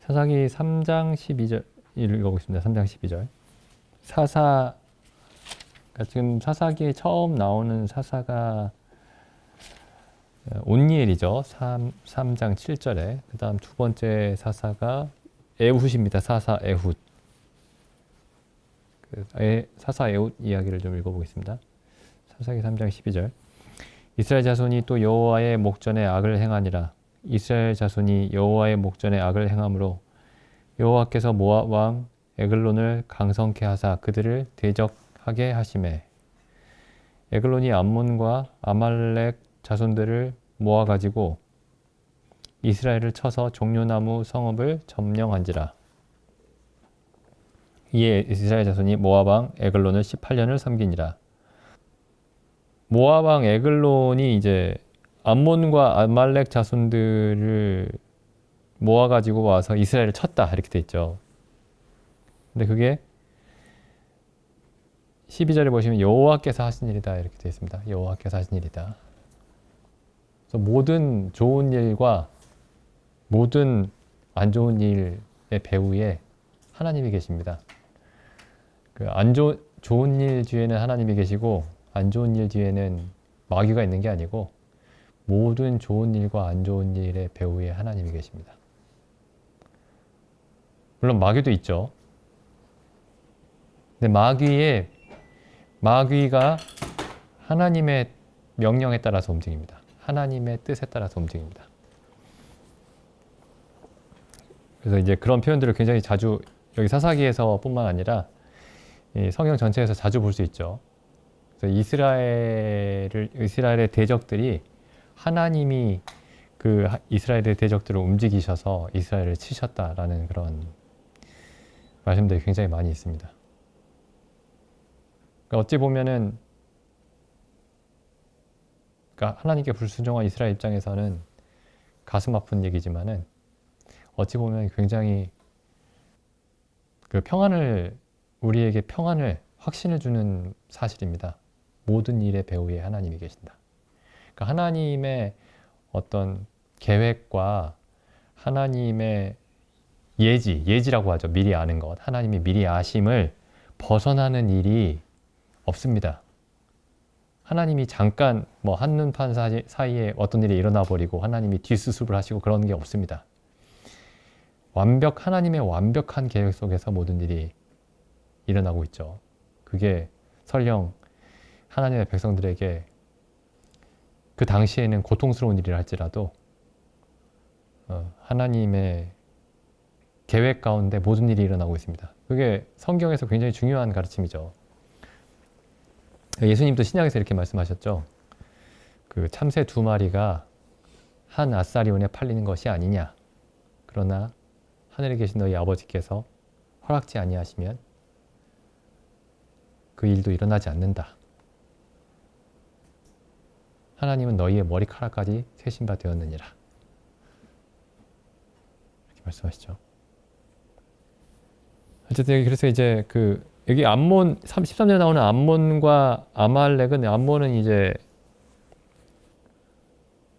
사사기 3장 12절 읽어보겠습니다. 3장 12절. 사사, 그러니까 지금 사사기에 처음 나오는 사사가 온니엘이죠. 3장 7절에. 그 다음 두 번째 사사가 에훗입니다. 사사 에훗. 사사 에훗 이야기를 좀 읽어보겠습니다. 사사기 3장 12절. 이스라엘 자손이 또 여호와의 목전에 악을 행하니라. 이스라엘 자손이 여호와의 목전에 악을 행함으로 여호와께서 모압 왕 에글론을 강성케 하사 그들을 대적하게 하시매 에글론이 암몬과 아말렉 자손들을 모아가지고 이스라엘을 쳐서 종려나무 성읍을 점령한지라. 이에 이스라엘 자손이 모압 왕 에글론을 18년을 섬기니라. 모압 왕 에글론이 이제 암몬과 아말렉 자손들을 모아가지고 와서 이스라엘을 쳤다 이렇게 돼 있죠. 근데 그게 12절에 보시면 여호와께서 하신 일이다 이렇게 되어 있습니다. 여호와께서 하신 일이다. 그래서 모든 좋은 일과 모든 안 좋은 일의 배후에 하나님이 계십니다. 좋은 일 뒤에는 하나님이 계시고 안 좋은 일 뒤에는 마귀가 있는 게 아니고 모든 좋은 일과 안 좋은 일의 배후에 하나님이 계십니다. 물론 마귀도 있죠. 근데 마귀가 하나님의 명령에 따라서 움직입니다. 하나님의 뜻에 따라서 움직입니다. 그래서 이제 그런 표현들을 굉장히 자주 여기 사사기에서 뿐만 아니라 이 성경 전체에서 자주 볼 수 있죠. 그래서 이스라엘의 대적들이 하나님이 그 이스라엘의 대적들을 움직이셔서 이스라엘을 치셨다라는 그런 말씀들이 굉장히 많이 있습니다. 그러니까 어찌 보면은 그러니까 하나님께 불순종한 이스라엘 입장에서는 가슴 아픈 얘기지만은 어찌 보면 굉장히 우리에게 평안을 확신을 주는 사실입니다. 모든 일의 배후에 하나님이 계신다. 그러니까 하나님의 어떤 계획과 하나님의 예지라고 하죠. 미리 아는 것. 하나님이 미리 아심을 벗어나는 일이 없습니다. 하나님이 잠깐 한눈판 사이에 어떤 일이 일어나 버리고 하나님이 뒷수습을 하시고 그런 게 없습니다. 하나님의 완벽한 계획 속에서 모든 일이 일어나고 있죠. 그게 설령 하나님의 백성들에게 그 당시에는 고통스러운 일이라 할지라도 하나님의 계획 가운데 모든 일이 일어나고 있습니다. 그게 성경에서 굉장히 중요한 가르침이죠. 예수님도 신약에서 이렇게 말씀하셨죠. 그 참새 2마리가 한 아사리온에 팔리는 것이 아니냐. 그러나 하늘에 계신 너희 아버지께서 허락지 아니하시면 그 일도 일어나지 않는다. 하나님은 너희의 머리카락까지 세신 바 되었느니라. 이렇게 말씀하시죠. 어쨌든 그래서 이제 여기 암몬 13절에 나오는 암몬과 암몬은 이제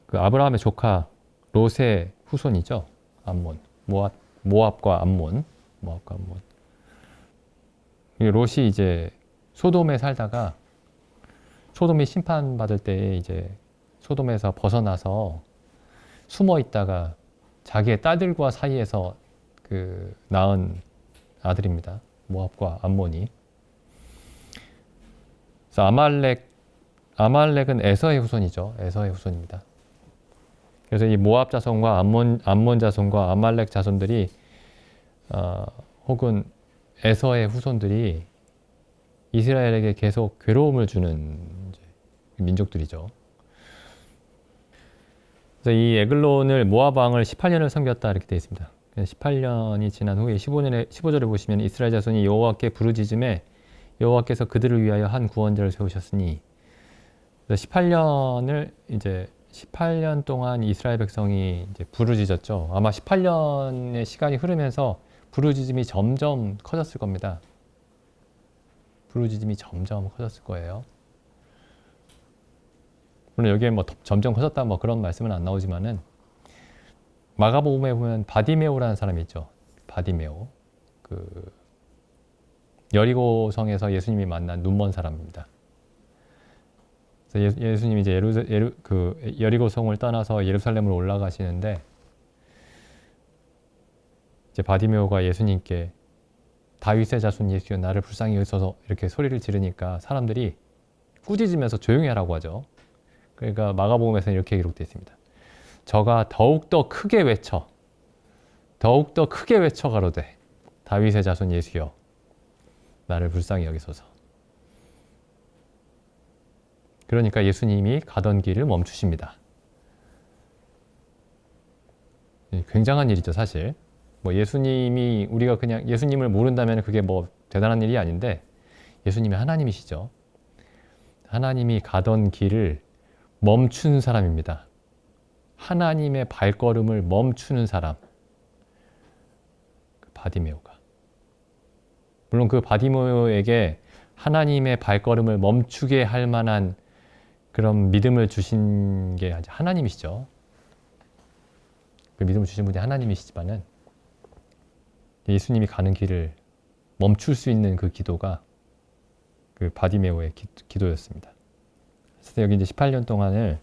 그 아브라함의 조카 롯의 후손이죠. 암몬, 모압과 암몬. 롯이 이제 소돔에 살다가 소돔이 심판받을 때 이제 소돔에서 벗어나서 숨어 있다가 자기의 딸들과 사이에서 낳은 아들입니다. 모압과 암몬이. 그래서 아말렉은 에서의 후손이죠. 에서의 후손입니다. 그래서 이 모압 자손과 암몬 자손과 아말렉 자손들이 혹은 에서의 후손들이 이스라엘에게 계속 괴로움을 주는 민족들이죠. 그래서 이 에글론을 모압 왕을 18년을 섬겼다 이렇게 되어 있습니다. 18년이 지난 후에 15절에 보시면 이스라엘 자손이 여호와께 부르짖음에 여호와께서 그들을 위하여 한 구원자를 세우셨으니 18년 동안 이스라엘 백성이 이제 부르짖었죠. 아마 18년의 시간이 흐르면서 부르짖음이 점점 커졌을 겁니다. 부르짖음이 점점 커졌을 거예요. 물론 여기에 점점 커졌다 그런 말씀은 안 나오지만은 마가복음에 보면 바디메오라는 사람이 있죠. 바디메오, 그 여리고성에서 예수님이 만난 눈먼 사람입니다. 그래서 예수님이 이제 여리고성을 떠나서 예루살렘으로 올라가시는데 이제 바디메오가 예수님께 다윗의 자손 예수여 나를 불쌍히 여기소서 이렇게 소리를 지르니까 사람들이 꾸짖으면서 조용히 하라고 하죠. 그러니까 마가복음에서는 이렇게 기록되어 있습니다. 저가 더욱더 크게 외쳐 가로되 다윗의 자손 예수여 나를 불쌍히 여기소서. 그러니까 예수님이 가던 길을 멈추십니다. 굉장한 일이죠, 사실. 뭐 예수님이 우리가 그냥 예수님을 모른다면 그게 뭐 대단한 일이 아닌데 예수님이 하나님이시죠. 하나님이 가던 길을 멈춘 사람입니다. 하나님의 발걸음을 멈추는 사람. 바디메오가. 물론 그 바디메오에게 하나님의 발걸음을 멈추게 할 만한 그런 믿음을 주신 게 하나님이시죠. 그 믿음을 주신 분이 하나님이시지만은 예수님이 가는 길을 멈출 수 있는 그 기도가 그 바디메오의 기도였습니다. 그래서 여기 이제 18년 동안을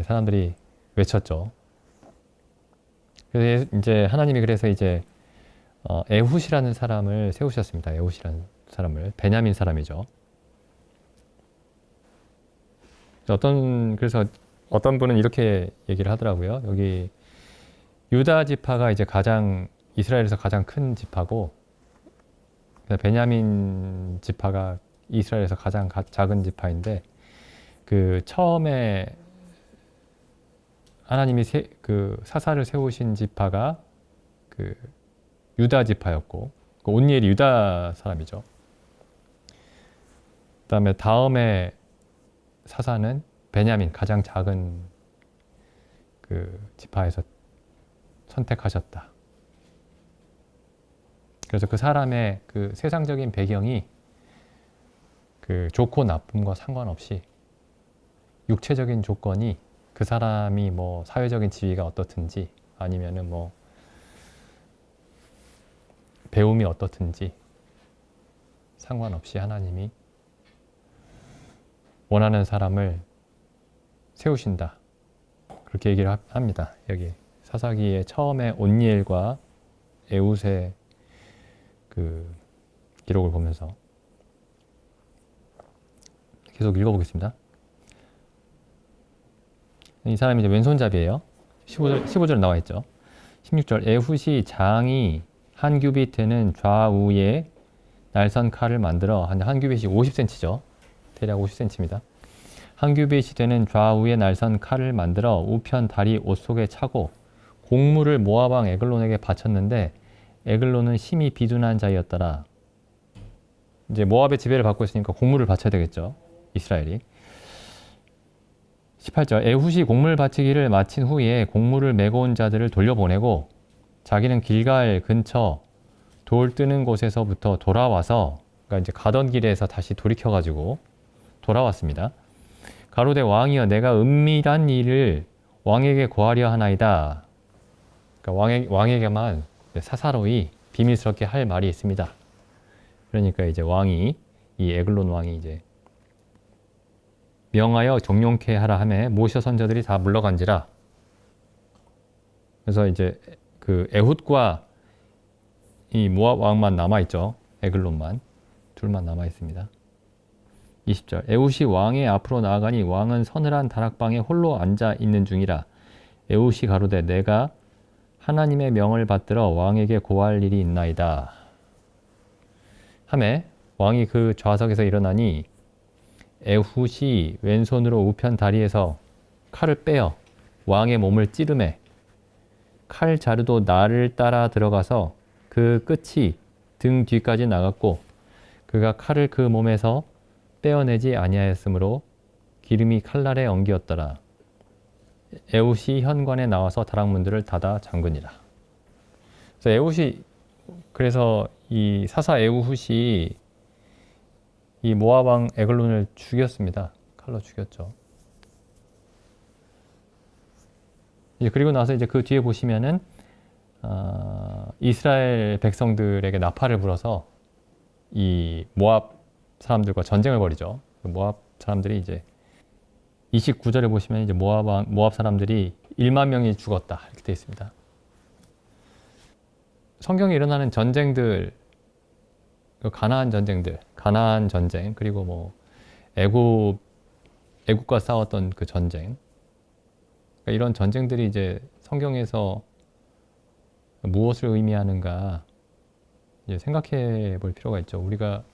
사람들이 외쳤죠. 그래서 이제 하나님이 그래서 이제 에훗이라는 사람을 세우셨습니다. 에훗이라는 사람을 베냐민 사람이죠. 그래서 어떤 분은 이렇게 얘기를 하더라고요. 여기 유다 지파가 이제 이스라엘에서 가장 큰 지파고 베냐민 지파가 이스라엘에서 가장 작은 지파인데 그 처음에 하나님이 그 사사를 세우신 지파가 그 유다 지파였고 그 온니엘이 유다 사람이죠. 그다음에 다음에 사사는 베냐민 가장 작은 그 지파에서 선택하셨다. 그래서 그 사람의 그 세상적인 배경이 그 좋고 나쁨과 상관없이 육체적인 조건이 그 사람이 뭐 사회적인 지위가 어떻든지 아니면은 뭐 배움이 어떻든지 상관없이 하나님이 원하는 사람을 세우신다. 그렇게 얘기를 합니다. 여기 사사기의 처음에 온니엘과 에훗의 그 기록을 보면서 계속 읽어보겠습니다. 이 사람이 이제 왼손잡이에요. 15절 나와 있죠. 16절 에훗이 장이 한 규빗 되는 좌우에 날선 칼을 만들어 한 규빗이 50cm죠. 대략 50cm입니다. 한 규빗이 되는 좌우에 날선 칼을 만들어 우편 다리 옷 속에 차고 곡물을 모압 왕 에글론에게 바쳤는데 에글론은 심히 비둔한 자였더라. 이제 모압의 지배를 받고 있으니까 곡물을 바쳐야 되겠죠. 이스라엘이. 18절 에훗이 곡물 바치기를 마친 후에 곡물을 메고 온 자들을 돌려보내고 자기는 길갈 근처 돌 뜨는 곳에서부터 돌아와서 그러니까 이제 가던 길에서 다시 돌이켜가지고 돌아왔습니다. 가로되 왕이여 내가 은밀한 일을 왕에게 고하려 하나이다. 그러니까 왕에게만 사사로이 비밀스럽게 할 말이 있습니다. 그러니까 이제 왕이 이 에글론 왕이 이제 명하여 정령케 하라 하매 모셔 선자들이 다 물러간지라. 그래서 이제 그 에훗과 이 모압 왕만 남아 있죠. 에글론만 둘만 남아 있습니다. 20절 에훗이 왕의 앞으로 나아가니 왕은 서늘한 다락방에 홀로 앉아 있는 중이라. 에훗이 가로되 내가 하나님의 명을 받들어 왕에게 고할 일이 있나이다. 하매 왕이 그 좌석에서 일어나니 에훗이 왼손으로 우편 다리에서 칼을 빼어 왕의 몸을 찌르매 칼 자루도 날을 따라 들어가서 그 끝이 등 뒤까지 나갔고 그가 칼을 그 몸에서 떼어내지 아니하였으므로 기름이 칼날에 엉기었더라. 에훗이 현관에 나와서 다락문들을 닫아 잠그니라. 그래서 이 사사 에훗이 이 모압 왕 에글론을 죽였습니다. 칼로 죽였죠. 이제 그리고 나서 이제 그 뒤에 보시면은 이스라엘 백성들에게 나팔을 불어서 이 모압 사람들과 전쟁을 벌이죠. 모압 사람들이 이제 29절에 보시면 이제 모압 사람들이 1만 명이 죽었다 이렇게 되어 있습니다. 성경에 일어나는 전쟁들, 가나안 전쟁, 그리고 뭐 애국과 싸웠던 그 전쟁, 그러니까 이런 전쟁들이 이제 성경에서 무엇을 의미하는가 이제 생각해 볼 필요가 있죠. 우리가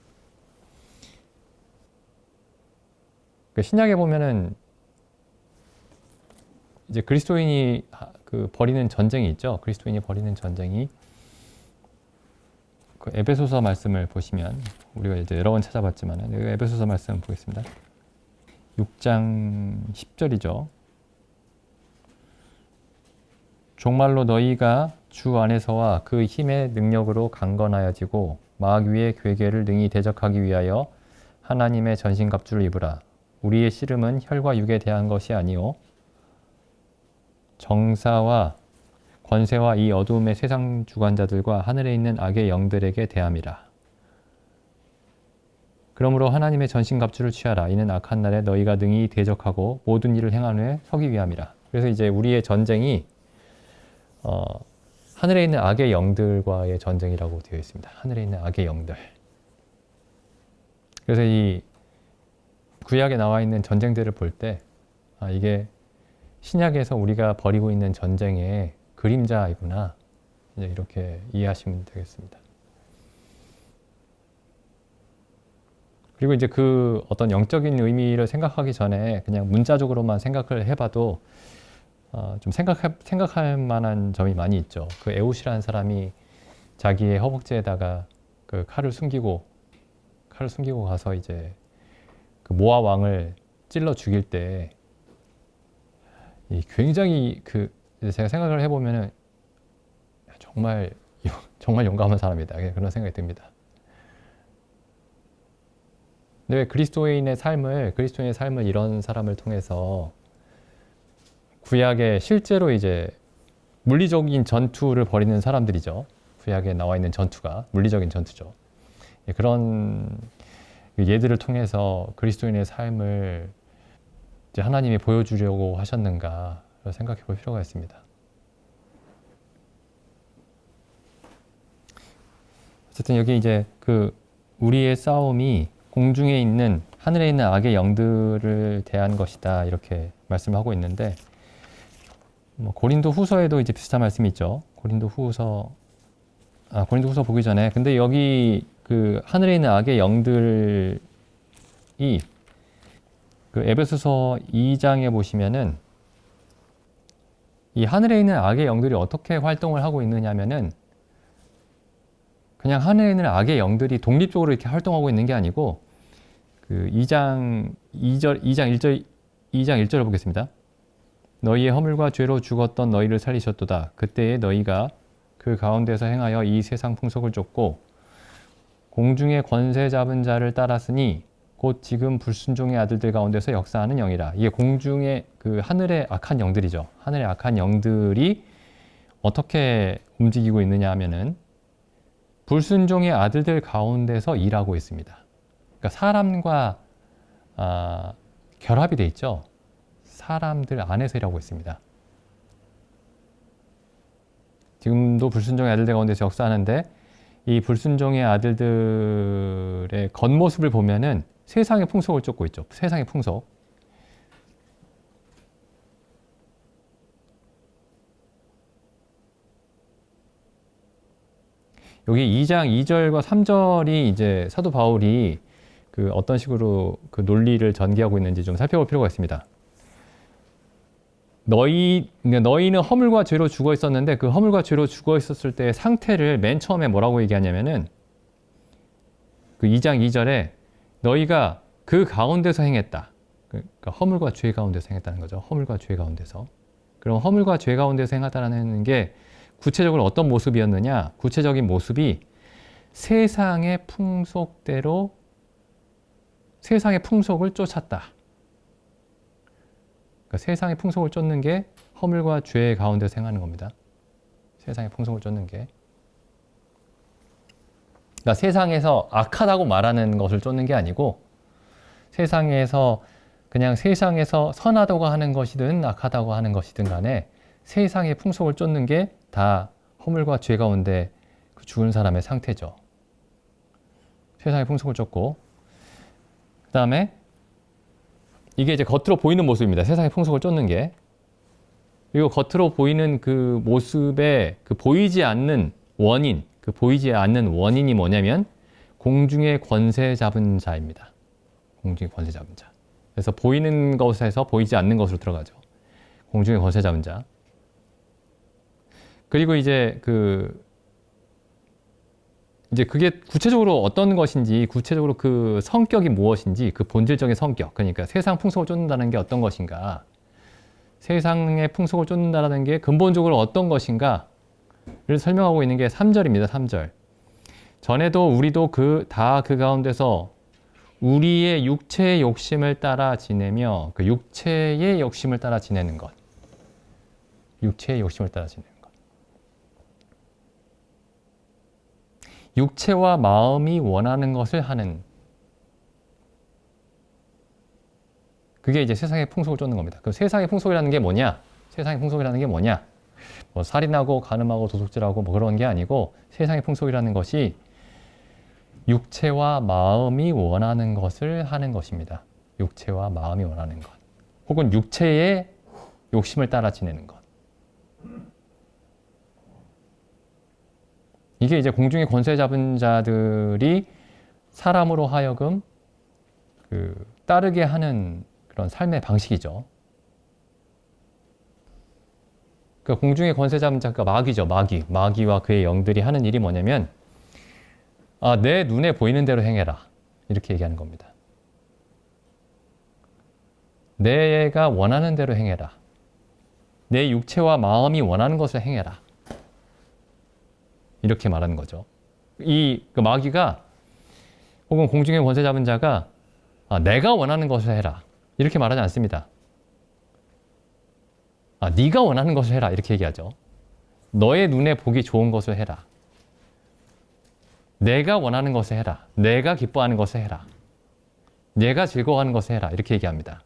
그 신약에 보면은 이제 그리스도인이 벌이는 전쟁이 있죠. 그리스도인이 벌이는 전쟁이 그 에베소서 말씀을 보시면 우리가 이제 여러 번 찾아봤지만 에베소서 말씀 보겠습니다. 6장 10절이죠. 종말로 너희가 주 안에서와 그 힘의 능력으로 강건하여지고 마귀의 괴계를 능히 대적하기 위하여 하나님의 전신갑주를 입으라. 우리의 씨름은 혈과 육에 대한 것이 아니요 정사와 권세와 이 어두움의 세상 주관자들과 하늘에 있는 악의 영들에게 대함이라. 그러므로 하나님의 전신갑주를 취하라. 이는 악한 날에 너희가 능히 대적하고 모든 일을 행한 후에 서기 위함이라. 그래서 이제 우리의 전쟁이 하늘에 있는 악의 영들과의 전쟁이라고 되어 있습니다. 하늘에 있는 악의 영들. 그래서 이 구약에 나와 있는 전쟁들을 볼 때 이게 신약에서 우리가 벌이고 있는 전쟁의 그림자이구나, 이제 이렇게 이해하시면 되겠습니다. 그리고 이제 그 어떤 영적인 의미를 생각하기 전에 그냥 문자적으로만 생각을 해봐도 좀 생각할 만한 점이 많이 있죠. 그 에웃이라는 사람이 자기의 허벅지에다가 그 칼을 숨기고 가서 이제 그 모압 왕을 찔러 죽일 때 굉장히 제가 생각을 해보면은 정말 용감한 사람이다, 그런 생각이 듭니다. 근데 왜 그리스도인의 삶을 이런 사람을 통해서 구약에 실제로 이제 물리적인 전투를 벌이는 사람들이죠. 구약에 나와 있는 전투가 물리적인 전투죠. 그런 예들을 통해서 그리스도인의 삶을 이제 하나님이 보여주려고 하셨는가 생각해 볼 필요가 있습니다. 어쨌든 여기 이제 우리의 싸움이 공중에 있는 하늘에 있는 악의 영들을 대한 것이다, 이렇게 말씀하고 있는데 고린도 후서에도 이제 비슷한 말씀이 있죠. 고린도 후서 보기 전에 근데 여기 그 하늘에 있는 악의 영들이 그 에베소서 2장에 보시면은 이 하늘에 있는 악의 영들이 어떻게 활동을 하고 있느냐면은 그냥 하늘에 있는 악의 영들이 독립적으로 이렇게 활동하고 있는 게 아니고 그 2장 1절을 보겠습니다. 너희의 허물과 죄로 죽었던 너희를 살리셨도다. 그때에 너희가 그 가운데서 행하여 이 세상 풍속을 쫓고 공중의 권세 잡은 자를 따랐으니 곧 지금 불순종의 아들들 가운데서 역사하는 영이라. 이게 공중의 그 하늘의 악한 영들이죠. 하늘의 악한 영들이 어떻게 움직이고 있느냐 하면은 불순종의 아들들 가운데서 일하고 있습니다. 그러니까 사람과 결합이 돼 있죠. 사람들 안에서 일하고 있습니다. 지금도 불순종의 아들들 가운데서 역사하는데 이 불순종의 아들들의 겉모습을 보면은 세상의 풍속을 쫓고 있죠. 세상의 풍속. 여기 2장 2절과 3절이 이제 사도 바울이 그 어떤 식으로 그 논리를 전개하고 있는지 좀 살펴볼 필요가 있습니다. 너희는 허물과 죄로 죽어 있었는데 그 허물과 죄로 죽어 있었을 때의 상태를 맨 처음에 뭐라고 얘기하냐면은 그 2장 2절에 너희가 그 가운데서 행했다. 그러니까 허물과 죄 가운데서 행했다는 거죠. 허물과 죄 가운데서. 그럼 허물과 죄 가운데서 행하다는 게 구체적으로 어떤 모습이었느냐? 구체적인 모습이 세상의 풍속대로 세상의 풍속을 쫓았다. 그러니까 세상의 풍속을 쫓는 게 허물과 죄 가운데서 행하는 겁니다. 세상의 풍속을 쫓는 게. 그러니까 세상에서 악하다고 말하는 것을 쫓는 게 아니고 세상에서 그냥 세상에서 선하다고 하는 것이든 악하다고 하는 것이든 간에 세상의 풍속을 쫓는 게 다 허물과 죄 가운데 그 죽은 사람의 상태죠. 세상의 풍속을 쫓고 그 다음에 이게 이제 겉으로 보이는 모습입니다. 세상의 풍속을 쫓는 게. 그리고 겉으로 보이는 그 모습에 그 보이지 않는 원인, 그 보이지 않는 원인이 뭐냐면 공중의 권세 잡은 자입니다. 공중의 권세 잡은 자. 그래서 보이는 것에서 보이지 않는 것으로 들어가죠. 공중의 권세 잡은 자. 그리고 이제 그게 구체적으로 어떤 것인지, 구체적으로 그 성격이 무엇인지, 그 본질적인 성격, 그러니까 세상 풍속을 쫓는다는 게 어떤 것인가, 세상의 풍속을 쫓는다는 게 근본적으로 어떤 것인가를 설명하고 있는 게 3절입니다. 3절. 전에도 우리도 다 그 가운데서 우리의 육체의 욕심을 따라 지내며 그 육체의 욕심을 따라 지내는 것. 육체의 욕심을 따라 지내는 것. 육체와 마음이 원하는 것을 하는, 그게 이제 세상의 풍속을 쫓는 겁니다. 그럼 세상의 풍속이라는 게 뭐냐? 세상의 풍속이라는 게 뭐냐? 뭐 살인하고 간음하고 도둑질하고 뭐 그런 게 아니고 세상의 풍속이라는 것이 육체와 마음이 원하는 것을 하는 것입니다. 육체와 마음이 원하는 것. 혹은 육체의 욕심을 따라 지내는 것. 이게 이제 공중의 권세 잡은 자들이 사람으로 하여금 따르게 하는 그런 삶의 방식이죠. 그러니까 공중의 권세 잡은 자가 마귀죠. 마귀와 그의 영들이 하는 일이 뭐냐면 내 눈에 보이는 대로 행해라. 이렇게 얘기하는 겁니다. 내가 원하는 대로 행해라. 내 육체와 마음이 원하는 것을 행해라. 이렇게 말하는 거죠. 그 마귀가 혹은 공중의 권세 잡은 자가 내가 원하는 것을 해라. 이렇게 말하지 않습니다. 네가 원하는 것을 해라. 이렇게 얘기하죠. 너의 눈에 보기 좋은 것을 해라. 내가 원하는 것을 해라. 내가 기뻐하는 것을 해라. 내가 즐거워하는 것을 해라. 이렇게 얘기합니다.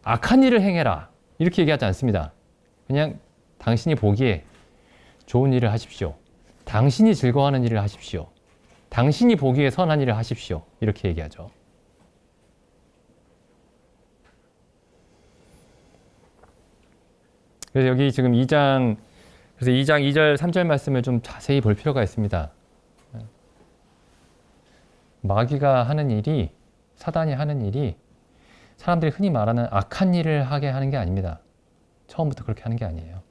악한 일을 행해라. 이렇게 얘기하지 않습니다. 그냥 당신이 보기에 좋은 일을 하십시오. 당신이 즐거워하는 일을 하십시오. 당신이 보기에 선한 일을 하십시오. 이렇게 얘기하죠. 그래서 여기 지금 2장 2절, 3절 말씀을 좀 자세히 볼 필요가 있습니다. 마귀가 하는 일이, 사단이 하는 일이 사람들이 흔히 말하는 악한 일을 하게 하는 게 아닙니다. 처음부터 그렇게 하는 게 아니에요.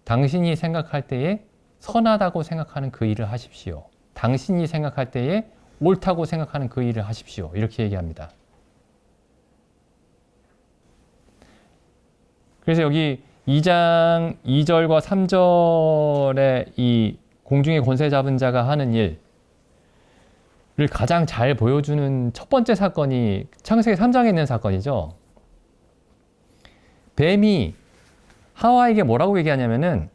당신이 생각할 때에 선하다고 생각하는 그 일을 하십시오. 당신이 생각할 때에 옳다고 생각하는 그 일을 하십시오. 이렇게 얘기합니다. 그래서 여기 2장 2절과 3절의 이 공중의 권세 잡은 자가 하는 일을 가장 잘 보여주는 첫 번째 사건이 창세기 3장에 있는 사건이죠. 뱀이 하와에게 뭐라고 얘기하냐면은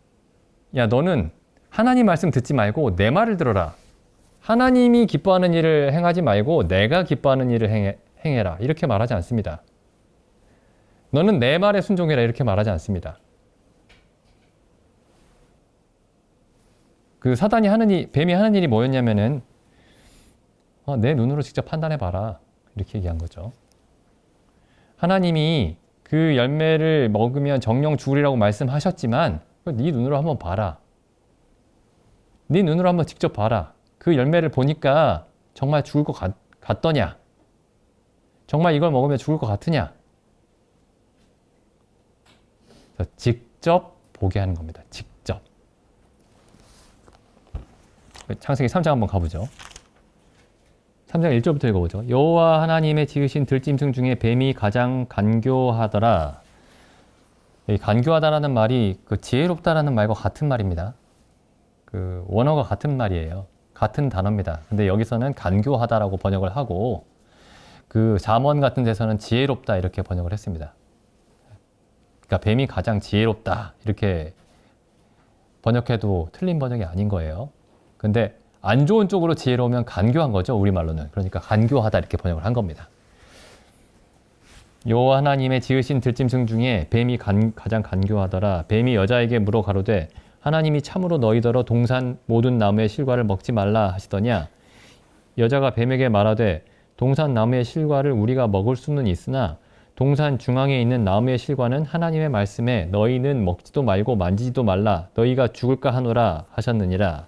야, 너는 하나님 말씀 듣지 말고 내 말을 들어라. 하나님이 기뻐하는 일을 행하지 말고 내가 기뻐하는 일을 행해라. 이렇게 말하지 않습니다. 너는 내 말에 순종해라. 이렇게 말하지 않습니다. 그 사단이 뱀이 하는 일이 뭐였냐면은 내 눈으로 직접 판단해봐라. 이렇게 얘기한 거죠. 하나님이 그 열매를 먹으면 정령 죽으리라고 말씀하셨지만 네 눈으로 한번 봐라. 네 눈으로 한번 직접 봐라. 그 열매를 보니까 정말 죽을 것 같더냐? 정말 이걸 먹으면 죽을 것 같으냐? 직접 보게 하는 겁니다. 직접. 창세기 3장 한번 가보죠. 3장 1절부터 읽어보죠. 여호와 하나님의 지으신 들짐승 중에 뱀이 가장 간교하더라. 이 간교하다라는 말이 그 지혜롭다라는 말과 같은 말입니다. 그 원어가 같은 말이에요. 같은 단어입니다. 근데 여기서는 간교하다라고 번역을 하고 그 잠언 같은 데서는 지혜롭다 이렇게 번역을 했습니다. 그러니까 뱀이 가장 지혜롭다 이렇게 번역해도 틀린 번역이 아닌 거예요. 근데 안 좋은 쪽으로 지혜로우면 간교한 거죠, 우리말로는. 그러니까 간교하다 이렇게 번역을 한 겁니다. 여호와 하나님의 지으신 들짐승 중에 뱀이 가장 간교하더라. 뱀이 여자에게 물어 가로되 하나님이 참으로 너희더러 동산 모든 나무의 실과를 먹지 말라 하시더냐. 여자가 뱀에게 말하되 동산 나무의 실과를 우리가 먹을 수는 있으나 동산 중앙에 있는 나무의 실과는 하나님의 말씀에 너희는 먹지도 말고 만지지도 말라 너희가 죽을까 하노라 하셨느니라.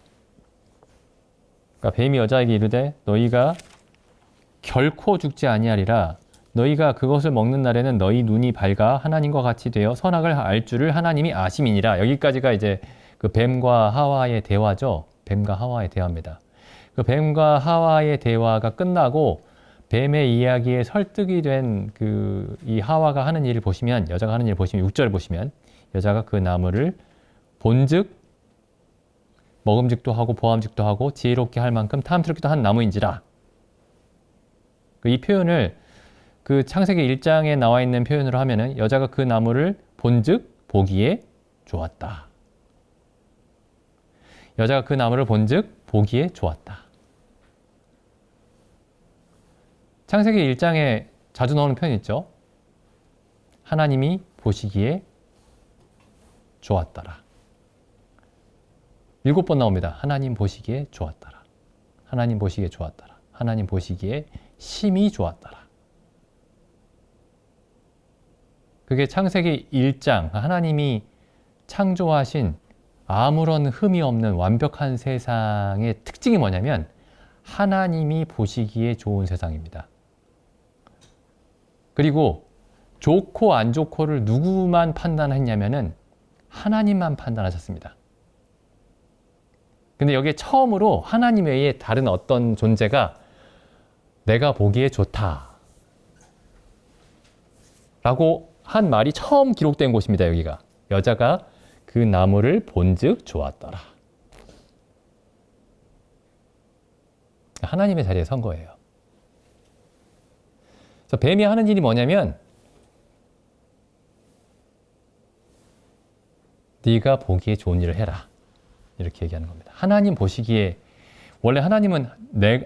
그러니까 뱀이 여자에게 이르되 너희가 결코 죽지 아니하리라. 너희가 그것을 먹는 날에는 너희 눈이 밝아 하나님과 같이 되어 선악을 알 줄을 하나님이 아심이니라. 여기까지가 이제 그 뱀과 하와의 대화죠. 뱀과 하와의 대화입니다. 그 뱀과 하와의 대화가 끝나고 뱀의 이야기에 설득이 된 이 하와가 하는 일을 보시면, 여자가 하는 일을 보시면 6절을 보시면 여자가 그 나무를 본즉 먹음직도 하고 보암직도 하고 지혜롭게 할 만큼 탐스럽기도 한 나무인지라. 이 표현을 그 창세기 1장에 나와 있는 표현으로 하면은 여자가 그 나무를 본즉 보기에 좋았다. 여자가 그 나무를 본즉 보기에 좋았다. 창세기 1장에 자주 나오는 표현 있죠? 하나님이 보시기에 좋았더라. 7번 나옵니다. 하나님 보시기에 좋았더라. 하나님 보시기에 좋았더라. 하나님 보시기에 심히 좋았더라. 그게 창세기 1장, 하나님이 창조하신 아무런 흠이 없는 완벽한 세상의 특징이 뭐냐면 하나님이 보시기에 좋은 세상입니다. 그리고 좋고 안 좋고를 누구만 판단했냐면은 하나님만 판단하셨습니다. 근데 여기에 처음으로 하나님 외에 다른 어떤 존재가 내가 보기에 좋다 라고 한 말이 처음 기록된 곳입니다. 여기가. 여자가 그 나무를 본즉 좋았더라. 하나님의 자리에 선 거예요. 그래서 뱀이 하는 일이 뭐냐면 네가 보기에 좋은 일을 해라. 이렇게 얘기하는 겁니다. 하나님 보시기에, 원래 하나님은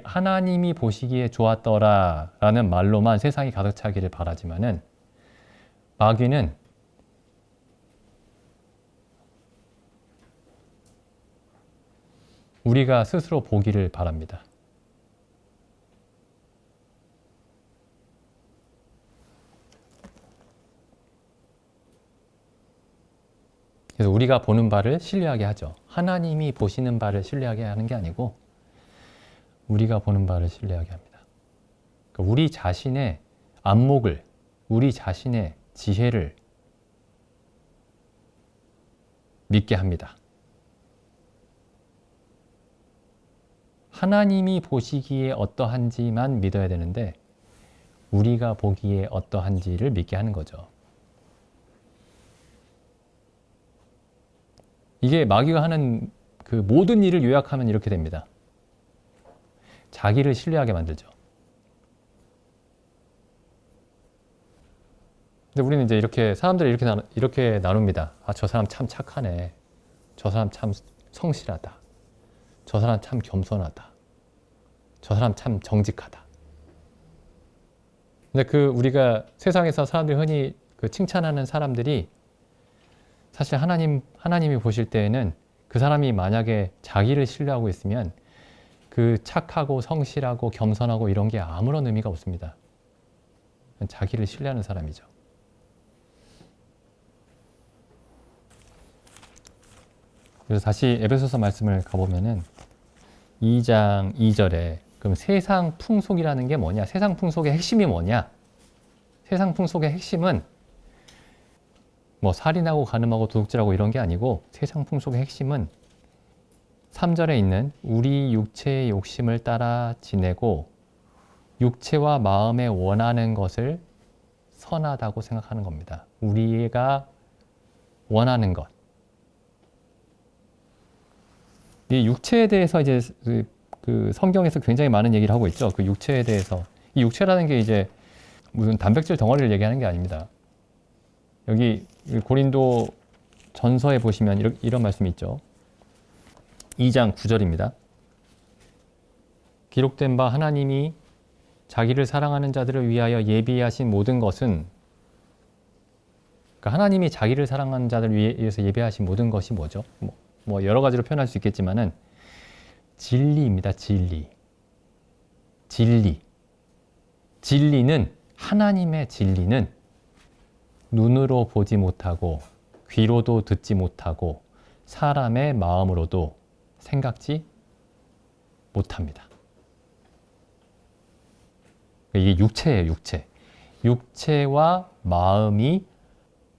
하나님이 보시기에 좋았더라 라는 말로만 세상이 가득 차기를 바라지만은 마귀는 우리가 스스로 보기를 바랍니다. 그래서 우리가 보는 바를 신뢰하게 하죠. 하나님이 보시는 바를 신뢰하게 하는 게 아니고 우리가 보는 바를 신뢰하게 합니다. 그러니까 우리 자신의 안목을, 우리 자신의 지혜를 믿게 합니다. 하나님이 보시기에 어떠한지만 믿어야 되는데 우리가 보기에 어떠한지를 믿게 하는 거죠. 이게 마귀가 하는 그 모든 일을 요약하면 이렇게 됩니다. 자기를 신뢰하게 만들죠. 근데 우리는 이제 이렇게 사람들을 이렇게 나눕니다. 아, 저 사람 참 착하네. 저 사람 참 성실하다. 저 사람 참 겸손하다. 저 사람 참 정직하다. 근데 우리가 세상에서 사람들이 흔히 칭찬하는 사람들이 사실 하나님이 보실 때에는 그 사람이 만약에 자기를 신뢰하고 있으면 그 착하고 성실하고 겸손하고 이런 게 아무런 의미가 없습니다. 자기를 신뢰하는 사람이죠. 그래서 다시 에베소서 말씀을 가보면은 2장 2절에 그럼 세상 풍속이라는 게 뭐냐? 세상 풍속의 핵심이 뭐냐? 세상 풍속의 핵심은 뭐 살인하고 간음하고 도둑질하고 이런 게 아니고 세상 풍속의 핵심은 3절에 있는 우리 육체의 욕심을 따라 지내고 육체와 마음에 원하는 것을 선하다고 생각하는 겁니다. 우리가 원하는 것. 이 육체에 대해서 이제 그 성경에서 굉장히 많은 얘기를 하고 있죠. 그 육체에 대해서. 이 육체라는 게 이제 무슨 단백질 덩어리를 얘기하는 게 아닙니다. 여기 고린도 전서에 보시면 이런 말씀이 있죠. 2장 9절입니다. 기록된 바 하나님이 자기를 사랑하는 자들을 위하여 예비하신 모든 것은, 그러니까 하나님이 자기를 사랑하는 자들을 위해서 예비하신 모든 것이 뭐죠? 뭐 여러 가지로 표현할 수 있겠지만은 진리입니다. 진리는, 하나님의 진리는 눈으로 보지 못하고 귀로도 듣지 못하고 사람의 마음으로도 생각지 못합니다. 이게 육체예요, 육체. 육체와 마음이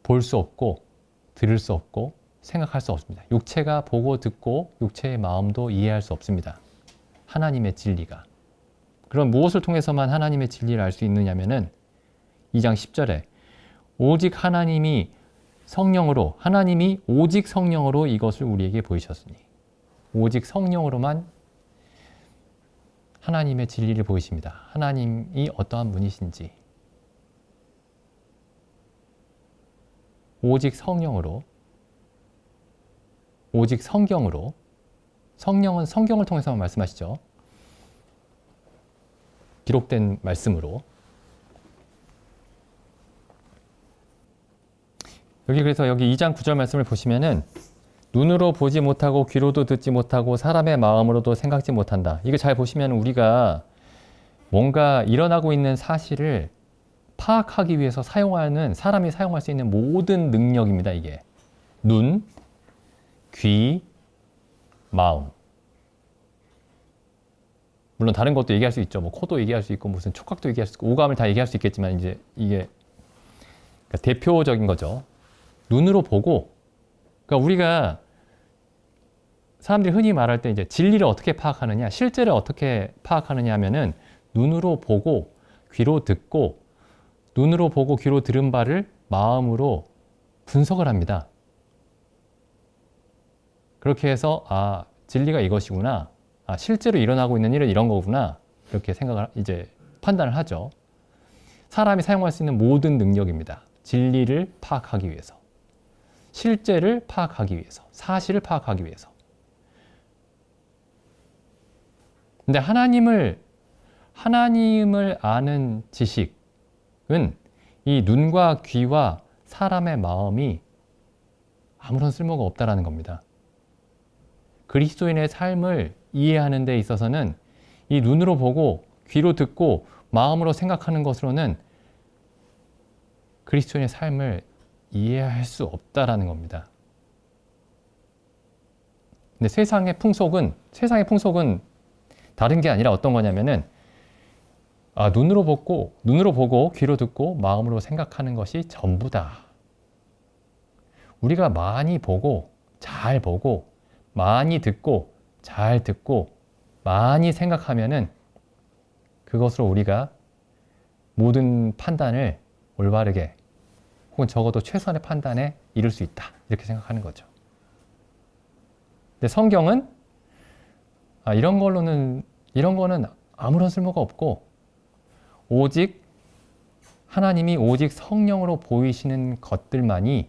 볼 수 없고 들을 수 없고 생각할 수 없습니다. 육체가 보고 듣고 육체의 마음도 이해할 수 없습니다. 하나님의 진리가. 그럼 무엇을 통해서만 하나님의 진리를 알 수 있느냐면은 2장 10절에 오직 하나님이 오직 성령으로 이것을 우리에게 보이셨으니, 오직 성령으로만 하나님의 진리를 보이십니다. 하나님이 어떠한 분이신지 오직 성령으로, 오직 성경으로, 성령은 성경을 통해서만 말씀하시죠. 기록된 말씀으로. 그래서 여기 2장 9절 말씀을 보시면은 눈으로 보지 못하고 귀로도 듣지 못하고 사람의 마음으로도 생각지 못한다. 이거 잘 보시면 우리가 뭔가 일어나고 있는 사실을 파악하기 위해서 사람이 사용할 수 있는 모든 능력입니다. 이게 눈, 귀, 마음. 물론 다른 것도 얘기할 수 있죠. 뭐 코도 얘기할 수 있고 무슨 촉각도 얘기할 수 있고 오감을 다 얘기할 수 있겠지만 이제 이게 그러니까 대표적인 거죠. 눈으로 보고, 그러니까 우리가 사람들이 흔히 말할 때 이제 진리를 어떻게 파악하느냐, 실제를 어떻게 파악하느냐 하면은 눈으로 보고 귀로 듣고, 눈으로 보고 귀로 들은 바를 마음으로 분석을 합니다. 그렇게 해서 진리가 이것이구나, 실제로 일어나고 있는 일은 이런 거구나, 이렇게 이제 판단을 하죠. 사람이 사용할 수 있는 모든 능력입니다. 진리를 파악하기 위해서, 실제를 파악하기 위해서, 사실을 파악하기 위해서. 근데 하나님을 아는 지식은 이 눈과 귀와 사람의 마음이 아무런 쓸모가 없다라는 겁니다. 그리스도인의 삶을 이해하는 데 있어서는 이 눈으로 보고 귀로 듣고 마음으로 생각하는 것으로는 그리스도인의 삶을 이해할 수 없다라는 겁니다. 근데 세상의 풍속은 다른 게 아니라 어떤 거냐면은 눈으로 보고 귀로 듣고 마음으로 생각하는 것이 전부다. 우리가 많이 보고 잘 보고 많이 듣고 잘 듣고 많이 생각하면은 그것으로 우리가 모든 판단을 올바르게 혹은 적어도 최선의 판단에 이를 수 있다. 이렇게 생각하는 거죠. 근데 성경은 이런 거는 아무런 쓸모가 없고 오직 하나님이 오직 성령으로 보이시는 것들만이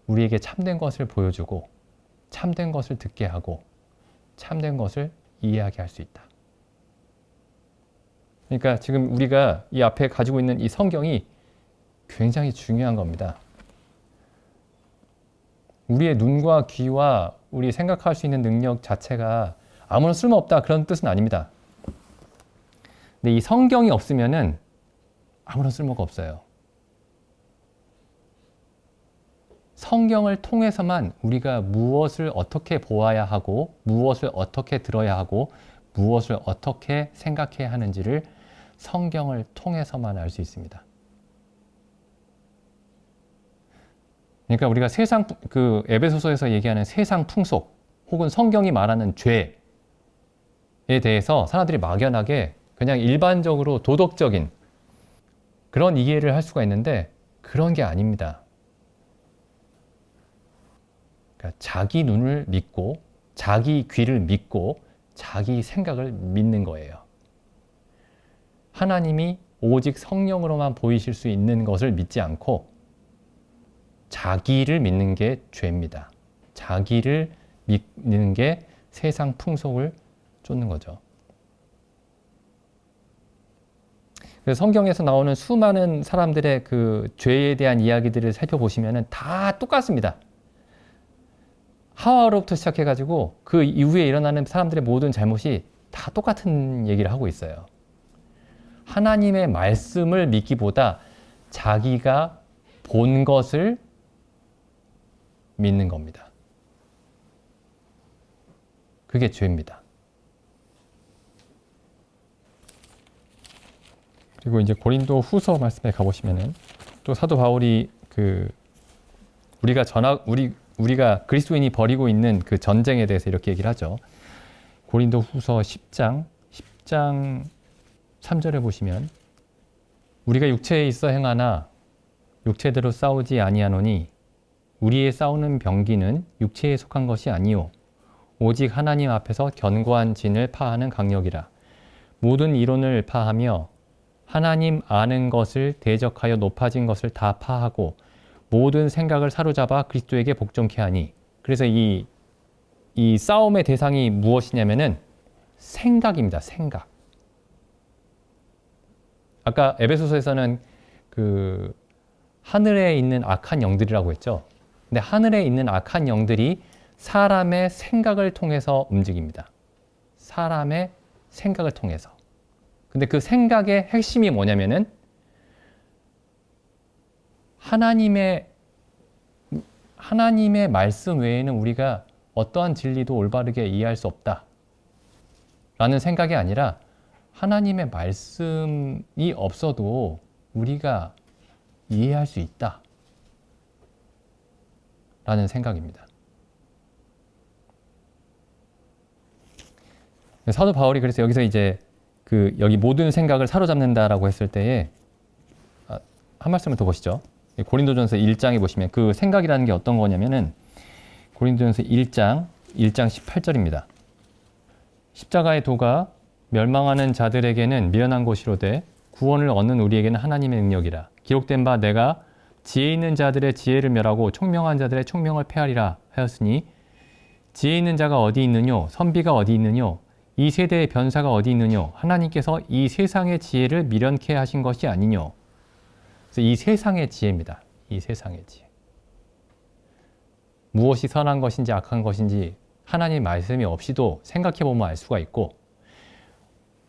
우리에게 참된 것을 보여주고 참된 것을 듣게 하고 참된 것을 이해하게 할 수 있다. 그러니까 지금 우리가 이 앞에 가지고 있는 이 성경이 굉장히 중요한 겁니다. 우리의 눈과 귀와 우리 생각할 수 있는 능력 자체가 아무런 쓸모없다, 그런 뜻은 아닙니다. 근데 이 성경이 없으면은 아무런 쓸모가 없어요. 성경을 통해서만 우리가 무엇을 어떻게 보아야 하고 무엇을 어떻게 들어야 하고 무엇을 어떻게 생각해야 하는지를 성경을 통해서만 알 수 있습니다. 그러니까 우리가 에베소서에서 얘기하는 세상 풍속 혹은 성경이 말하는 죄에 대해서 사람들이 막연하게 그냥 일반적으로 도덕적인 그런 이해를 할 수가 있는데 그런 게 아닙니다. 그러니까 자기 눈을 믿고 자기 귀를 믿고 자기 생각을 믿는 거예요. 하나님이 오직 성령으로만 보이실 수 있는 것을 믿지 않고 자기를 믿는 게 죄입니다. 자기를 믿는 게 세상 풍속을 쫓는 거죠. 그래서 성경에서 나오는 수많은 사람들의 그 죄에 대한 이야기들을 살펴보시면 다 똑같습니다. 하와로부터 시작해가지고 그 이후에 일어나는 사람들의 모든 잘못이 다 똑같은 얘기를 하고 있어요. 하나님의 말씀을 믿기보다 자기가 본 것을 믿는 겁니다. 그게 죄입니다. 그리고 이제 고린도 후서 말씀에 가보시면은 또 사도 바울이 우리가 그리스도인이 벌이고 있는 그 전쟁에 대해서 이렇게 얘기를 하죠. 고린도 후서 10장 3절에 보시면 우리가 육체에 있어 행하나 육체대로 싸우지 아니하노니 우리의 싸우는 병기는 육체에 속한 것이 아니요 오직 하나님 앞에서 견고한 진을 파하는 강력이라. 모든 이론을 파하며 하나님 아는 것을 대적하여 높아진 것을 다 파하고 모든 생각을 사로잡아 그리스도에게 복종케 하니. 그래서 이 싸움의 대상이 무엇이냐면은 생각입니다. 생각. 아까 에베소서에서는 그 하늘에 있는 악한 영들이라고 했죠. 근데 하늘에 있는 악한 영들이 사람의 생각을 통해서 움직입니다. 사람의 생각을 통해서. 근데 그 생각의 핵심이 뭐냐면은 하나님의 말씀 외에는 우리가 어떠한 진리도 올바르게 이해할 수 없다 라는 생각이 아니라 하나님의 말씀이 없어도 우리가 이해할 수 있다 라는 생각입니다. 사도 바울이 그래서 여기서 이제 여기 모든 생각을 사로잡는다라고 했을 때에 한 말씀을 더 보시죠. 고린도전서 1장에 보시면 그 생각이라는 게 어떤 거냐면은 고린도전서 1장 18절입니다. 십자가의 도가 멸망하는 자들에게는 미련한 것이로되 구원을 얻는 우리에게는 하나님의 능력이라. 기록된 바 내가 지혜 있는 자들의 지혜를 멸하고 총명한 자들의 총명을 패하리라 하였으니 지혜 있는 자가 어디 있느뇨? 선비가 어디 있느뇨? 이 세대의 변사가 어디 있느뇨? 하나님께서 이 세상의 지혜를 미련케 하신 것이 아니뇨? 그래서 이 세상의 지혜입니다. 이 세상의 지혜. 무엇이 선한 것인지 악한 것인지 하나님 말씀이 없이도 생각해보면 알 수가 있고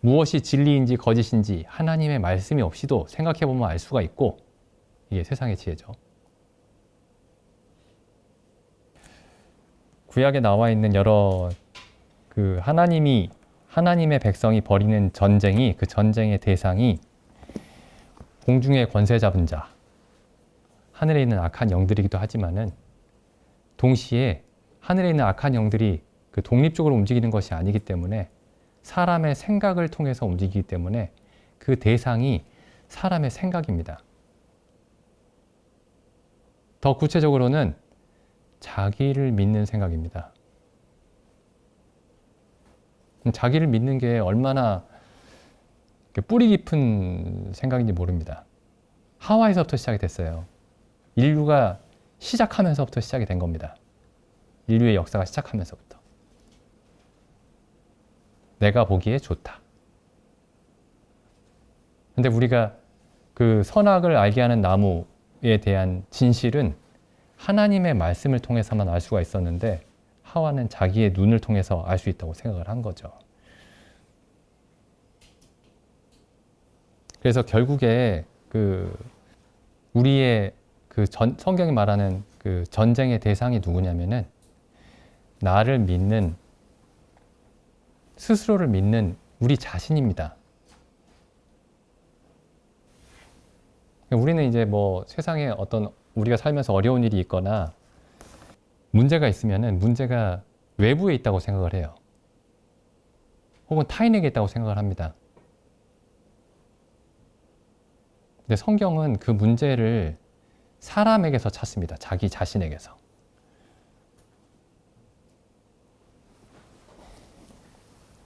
무엇이 진리인지 거짓인지 하나님의 말씀이 없이도 생각해보면 알 수가 있고 이게 세상의 지혜죠. 구약에 나와 있는 여러 하나님의 백성이 벌이는 전쟁이 그 전쟁의 대상이 공중의 권세 잡은 자, 하늘에 있는 악한 영들이기도 하지만은 동시에 하늘에 있는 악한 영들이 그 독립적으로 움직이는 것이 아니기 때문에 사람의 생각을 통해서 움직이기 때문에 그 대상이 사람의 생각입니다. 더 구체적으로는 자기를 믿는 생각입니다. 자기를 믿는 게 얼마나 뿌리 깊은 생각인지 모릅니다. 하와에서부터 시작이 됐어요. 인류가 시작하면서부터 시작이 된 겁니다. 인류의 역사가 시작하면서부터. 내가 보기에 좋다. 근데 우리가 그 선악을 알게 하는 나무에 대한 진실은 하나님의 말씀을 통해서만 알 수가 있었는데 하와는 자기의 눈을 통해서 알 수 있다고 생각을 한 거죠. 그래서 결국에 우리의 성경이 말하는 그 전쟁의 대상이 누구냐면은 나를 믿는 스스로를 믿는 우리 자신입니다. 우리는 이제 뭐 세상에 어떤 우리가 살면서 어려운 일이 있거나 문제가 있으면은 문제가 외부에 있다고 생각을 해요. 혹은 타인에게 있다고 생각을 합니다. 근데 성경은 그 문제를 사람에게서 찾습니다. 자기 자신에게서.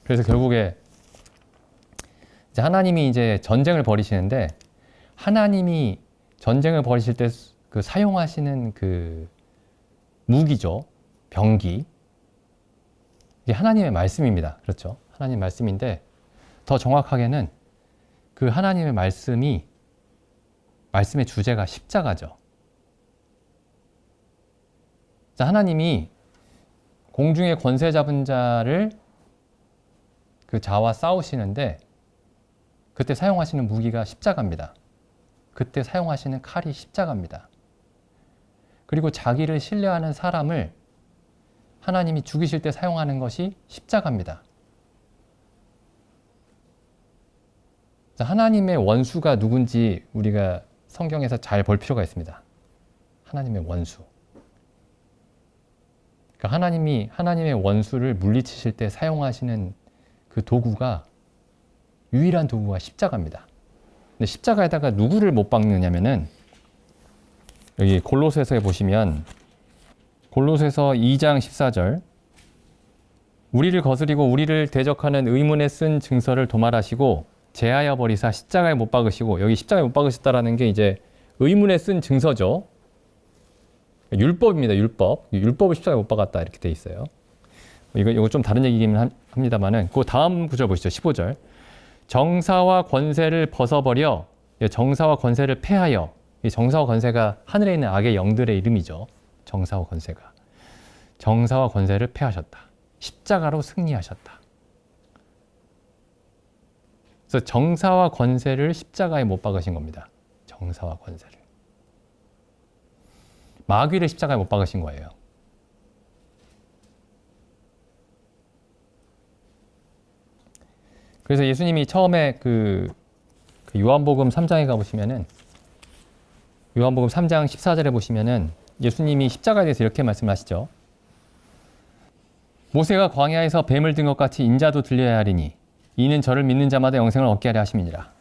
그래서 결국에 이제 하나님이 이제 전쟁을 벌이시는데 하나님이 전쟁을 벌이실 때 그 사용하시는 그 무기죠. 병기. 이게 하나님의 말씀입니다. 그렇죠? 하나님 말씀인데 더 정확하게는 그 하나님의 말씀의 주제가 십자가죠. 자, 하나님이 공중의 권세 잡은 자를 그 자와 싸우시는데 그때 사용하시는 무기가 십자가입니다. 그때 사용하시는 칼이 십자가입니다. 그리고 자기를 신뢰하는 사람을 하나님이 죽이실 때 사용하는 것이 십자가입니다. 자, 하나님의 원수가 누군지 우리가 성경에서 잘 볼 필요가 있습니다. 하나님의 원수. 그러니까 하나님이 하나님의 원수를 물리치실 때 사용하시는 그 도구가 유일한 도구가 십자가입니다. 근데 십자가에다가 누구를 못 박느냐면은 여기 골로새서에 보시면 골로새서 2장 14절 우리를 거스리고 우리를 대적하는 의문에 쓴 증서를 도말하시고 제하여 버리사 십자가에 못 박으시고 여기 십자가에 못 박으셨다라는 게 이제 의문에 쓴 증서죠. 율법입니다. 율법. 율법을 십자가에 못 박았다 이렇게 돼 있어요. 이거 좀 다른 얘기긴 합니다만은 그 다음 구절 보시죠. 15절. 정사와 권세를 벗어버려 정사와 권세를 패하여 이 정사와 권세가 하늘에 있는 악의 영들의 이름이죠. 정사와 권세가. 정사와 권세를 패하셨다. 십자가로 승리하셨다. 그래서 정사와 권세를 십자가에 못 박으신 겁니다. 정사와 권세를. 마귀를 십자가에 못 박으신 거예요. 그래서 예수님이 처음에 그 요한복음 3장에 가보시면은 요한복음 3장 14절에 보시면은 예수님이 십자가에 대해서 이렇게 말씀하시죠. 모세가 광야에서 뱀을 든 것 같이 인자도 들려야 하리니 이는 저를 믿는 자마다 영생을 얻게 하려 하심이니라.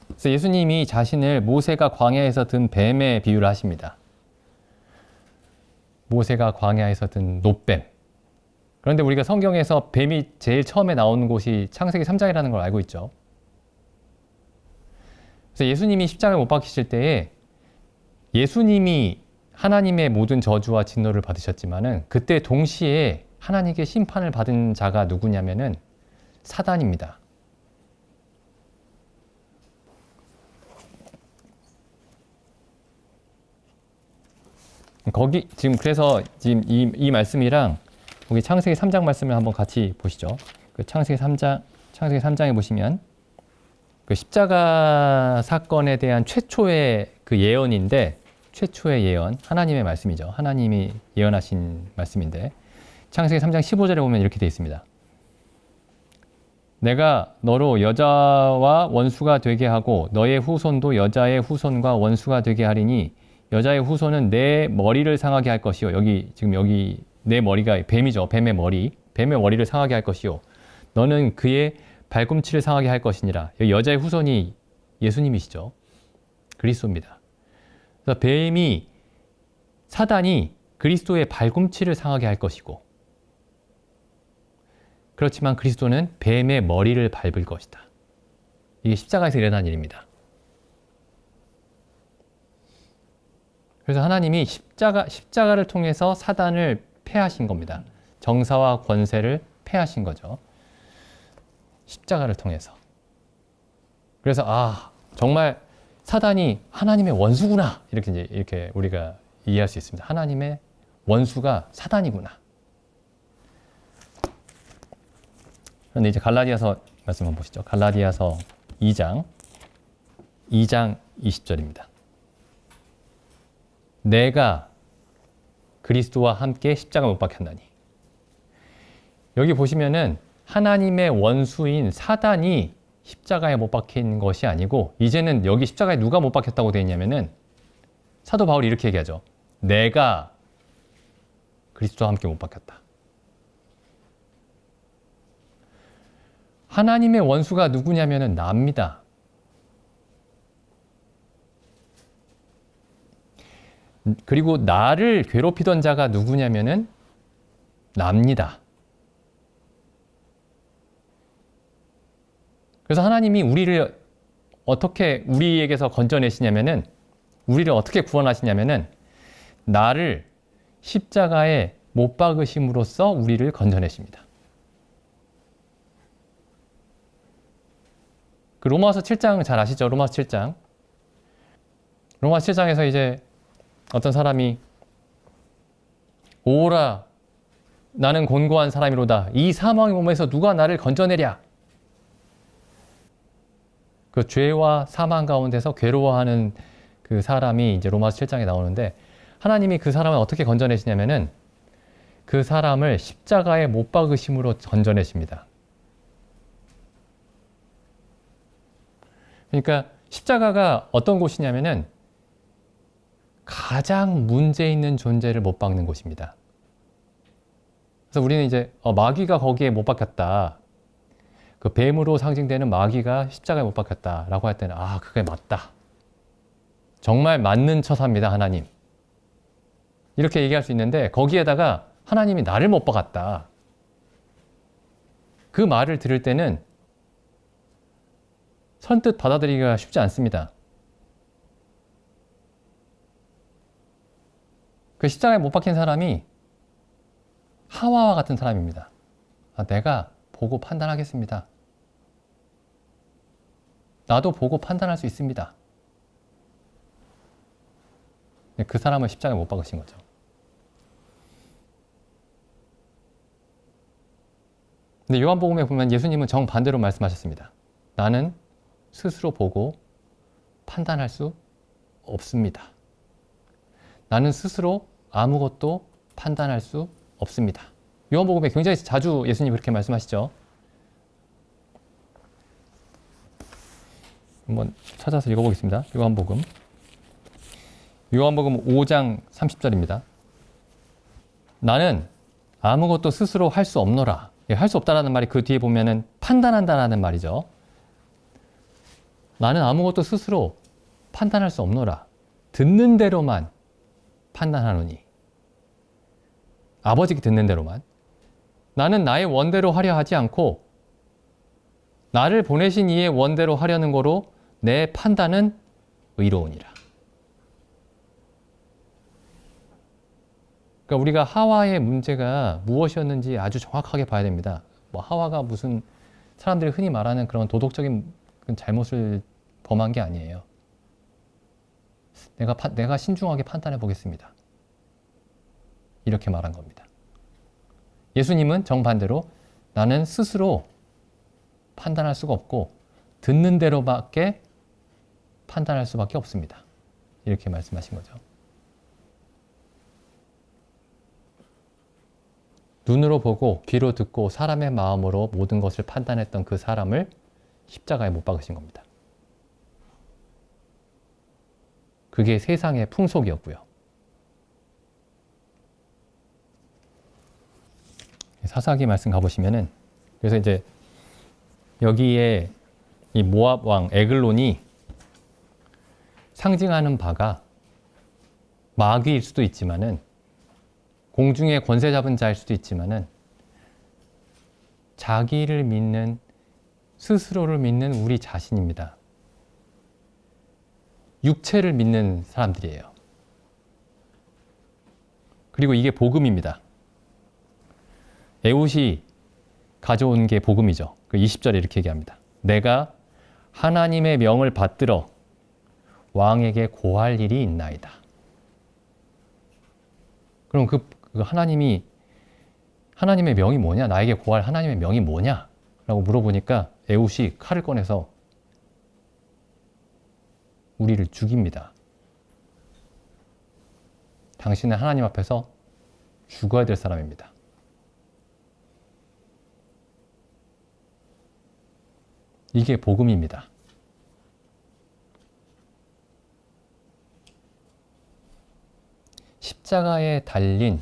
그래서 예수님이 자신을 모세가 광야에서 든 뱀에 비유를 하십니다. 모세가 광야에서 든 놋뱀. 그런데 우리가 성경에서 뱀이 제일 처음에 나오는 곳이 창세기 3장이라는 걸 알고 있죠. 그래서 예수님이 십자가에 못 박히실 때에 예수님이 하나님의 모든 저주와 진노를 받으셨지만은 그때 동시에 하나님께 심판을 받은 자가 누구냐면은 사단입니다. 그래서 이 말씀이랑 여기 창세기 3장 말씀을 한번 같이 보시죠. 그 창세기 3장에 보시면 그 십자가 사건에 대한 최초의 그 예언인데 최초의 예언, 하나님의 말씀이죠. 하나님이 예언하신 말씀인데 창세기 3장 15절에 보면 이렇게 되어 있습니다. 내가 너로 여자와 원수가 되게 하고 너의 후손도 여자의 후손과 원수가 되게 하리니 여자의 후손은 내 머리를 상하게 할 것이요. 여기 내 머리가 뱀이죠. 뱀의 머리를 상하게 할 것이요. 너는 그의 발꿈치를 상하게 할 것이니라. 여기 여자의 후손이 예수님이시죠. 그리스도입니다. 그래서 사단이 그리스도의 발꿈치를 상하게 할 것이고 그렇지만 그리스도는 뱀의 머리를 밟을 것이다. 이게 십자가에서 일어난 일입니다. 그래서 하나님이 십자가를 통해서 사단을 패하신 겁니다. 정사와 권세를 패하신 거죠. 십자가를 통해서. 그래서 정말 사단이 하나님의 원수구나 이렇게 우리가 이해할 수 있습니다. 하나님의 원수가 사단이구나. 그런데 이제 갈라디아서 말씀 한번 보시죠. 갈라디아서 2장 20절입니다. 내가 그리스도와 함께 십자가 못 박혔나니. 여기 보시면은 하나님의 원수인 사단이 십자가에 못 박힌 것이 아니고 이제는 여기 십자가에 누가 못 박혔다고 되어 있냐면은 사도 바울이 이렇게 얘기하죠. 내가 그리스도와 함께 못 박혔다. 하나님의 원수가 누구냐면은 나입니다. 그리고 나를 괴롭히던 자가 누구냐면은 나입니다. 그래서 하나님이 우리에게서 건져내시냐면은 우리를 어떻게 구원하시냐면은 나를 십자가에 못 박으심으로써 우리를 건져내십니다. 그 로마서 7장 잘 아시죠? 로마서 7장. 로마서 7장에서 이제 어떤 사람이 오라 나는 곤고한 사람이로다. 이 사망의 몸에서 누가 나를 건져내랴. 그 죄와 사망 가운데서 괴로워하는 그 사람이 이제 로마서 7장에 나오는데 하나님이 그 사람을 어떻게 건져내시냐면은 그 사람을 십자가에 못 박으심으로 건져내십니다. 그러니까 십자가가 어떤 곳이냐면은 가장 문제 있는 존재를 못 박는 곳입니다. 그래서 우리는 이제 마귀가 거기에 못 박혔다. 그 뱀으로 상징되는 마귀가 십자가에 못 박혔다라고 할 때는 아, 그게 맞다. 정말 맞는 처사입니다, 하나님. 이렇게 얘기할 수 있는데 거기에다가 하나님이 나를 못 박았다. 그 말을 들을 때는 선뜻 받아들이기가 쉽지 않습니다. 그 십자가에 못 박힌 사람이 하와와 같은 사람입니다. 아, 내가 보고 판단하겠습니다. 나도 보고 판단할 수 있습니다. 그 사람을 십자가에 못 박으신 거죠. 근데 요한복음에 보면 예수님은 정반대로 말씀하셨습니다. 나는 스스로 보고 판단할 수 없습니다. 나는 스스로 아무것도 판단할 수 없습니다. 요한복음에 굉장히 자주 예수님이 그렇게 말씀하시죠. 한번 찾아서 읽어보겠습니다. 요한복음 5장 30절입니다. 나는 아무것도 스스로 할 수 없노라. 할 수 없다라는 말이 그 뒤에 보면은 판단한다라는 말이죠. 나는 아무것도 스스로 판단할 수 없노라. 듣는 대로만 판단하노니. 아버지께 듣는 대로만. 나는 나의 원대로 하려 하지 않고 나를 보내신 이의 원대로 하려는 거로 내 판단은 의로우니라. 그러니까 우리가 하와의 문제가 무엇이었는지 아주 정확하게 봐야 됩니다. 뭐 하와가 무슨 사람들이 흔히 말하는 그런 도덕적인 잘못을 범한 게 아니에요. 내가 신중하게 판단해 보겠습니다. 이렇게 말한 겁니다. 예수님은 정반대로 나는 스스로 판단할 수가 없고 듣는 대로밖에 판단할 수밖에 없습니다. 이렇게 말씀하신 거죠. 눈으로 보고 귀로 듣고 사람의 마음으로 모든 것을 판단했던 그 사람을 십자가에 못 박으신 겁니다. 그게 세상의 풍속이었고요. 사사기 말씀 가보시면은 그래서 이제 여기에 이 모압 왕 에글론이 상징하는 바가 마귀일 수도 있지만은 공중에 권세 잡은 자일 수도 있지만은 자기를 믿는 스스로를 믿는 우리 자신입니다. 육체를 믿는 사람들이에요. 그리고 이게 복음입니다. 에웃이 가져온 게 복음이죠. 그 20절에 이렇게 얘기합니다. 내가 하나님의 명을 받들어 왕에게 고할 일이 있나이다. 그럼 그 하나님의 명이 뭐냐? 나에게 고할 하나님의 명이 뭐냐? 라고 물어보니까 에웃이 칼을 꺼내서 우리를 죽입니다. 당신은 하나님 앞에서 죽어야 될 사람입니다. 이게 복음입니다. 십자가에 달린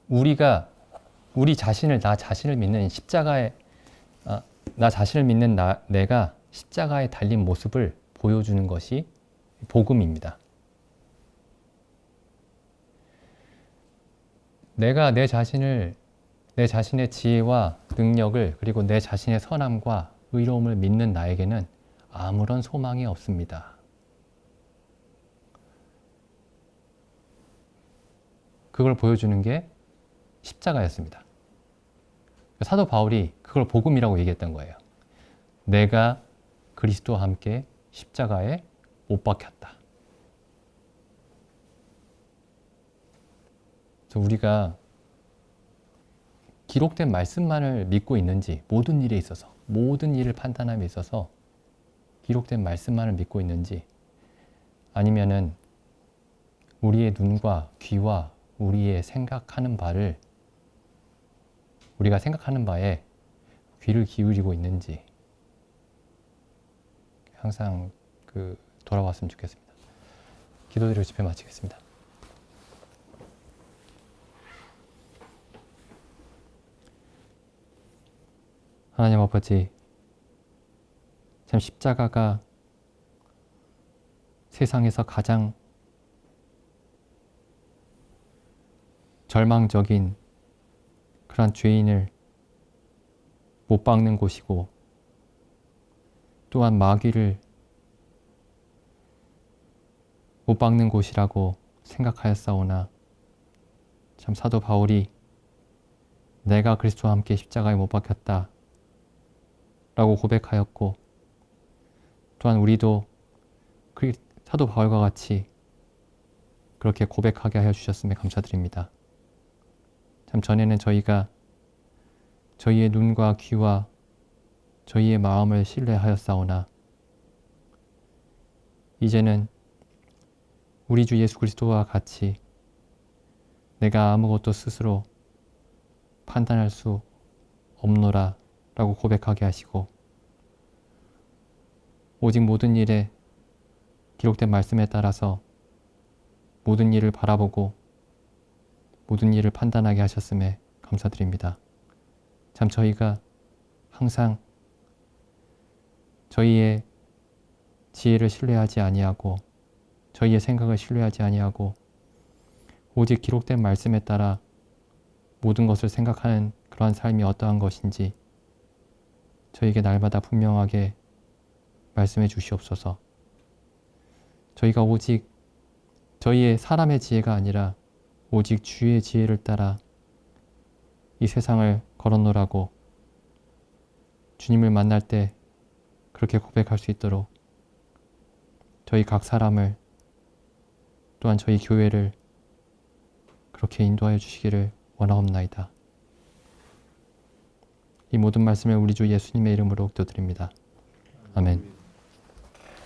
우리 자신을 나 자신을 믿는 십자가에 나 자신을 믿는 내가 십자가에 달린 모습을 보여주는 것이 복음입니다. 내가 내 자신의 지혜와 능력을 그리고 내 자신의 선함과 의로움을 믿는 나에게는 아무런 소망이 없습니다. 그걸 보여주는 게 십자가였습니다. 사도 바울이 그걸 복음이라고 얘기했던 거예요. 내가 그리스도와 함께 십자가에 못 박혔다. 그래서 우리가 기록된 말씀만을 믿고 있는지, 모든 일에 있어서, 모든 일을 판단함에 있어서 기록된 말씀만을 믿고 있는지, 아니면은 우리의 눈과 귀와 우리의 생각하는 바를, 우리가 생각하는 바에 귀를 기울이고 있는지 항상 돌아왔으면 좋겠습니다. 기도드리고 집회 마치겠습니다. 하나님 아버지, 참 십자가가 세상에서 가장 절망적인 그런 죄인을 못 박는 곳이고, 또한 마귀를 못 박는 곳이라고 생각하였사오나, 참 사도 바울이 내가 그리스도와 함께 십자가에 못 박혔다 라고 고백하였고, 또한 우리도 사도 바울과 같이 그렇게 고백하게 하여 주셨음에 감사드립니다. 참 전에는 저희가 저희의 눈과 귀와 저희의 마음을 신뢰하였사오나, 이제는 우리 주 예수 그리스도와 같이 내가 아무것도 스스로 판단할 수 없노라 라고 고백하게 하시고, 오직 모든 일에 기록된 말씀에 따라서 모든 일을 바라보고 모든 일을 판단하게 하셨음에 감사드립니다. 참 저희가 항상 저희의 지혜를 신뢰하지 아니하고 저희의 생각을 신뢰하지 아니하고 오직 기록된 말씀에 따라 모든 것을 생각하는 그러한 삶이 어떠한 것인지 저희에게 날마다 분명하게 말씀해 주시옵소서. 저희가 오직 저희의 사람의 지혜가 아니라 오직 주의 지혜를 따라 이 세상을 걸어놓으라고, 주님을 만날 때 그렇게 고백할 수 있도록 저희 각 사람을, 또한 저희 교회를 그렇게 인도하여 주시기를 원하옵나이다. 이 모든 말씀을 우리 주 예수님의 이름으로 기도드립니다. 아멘.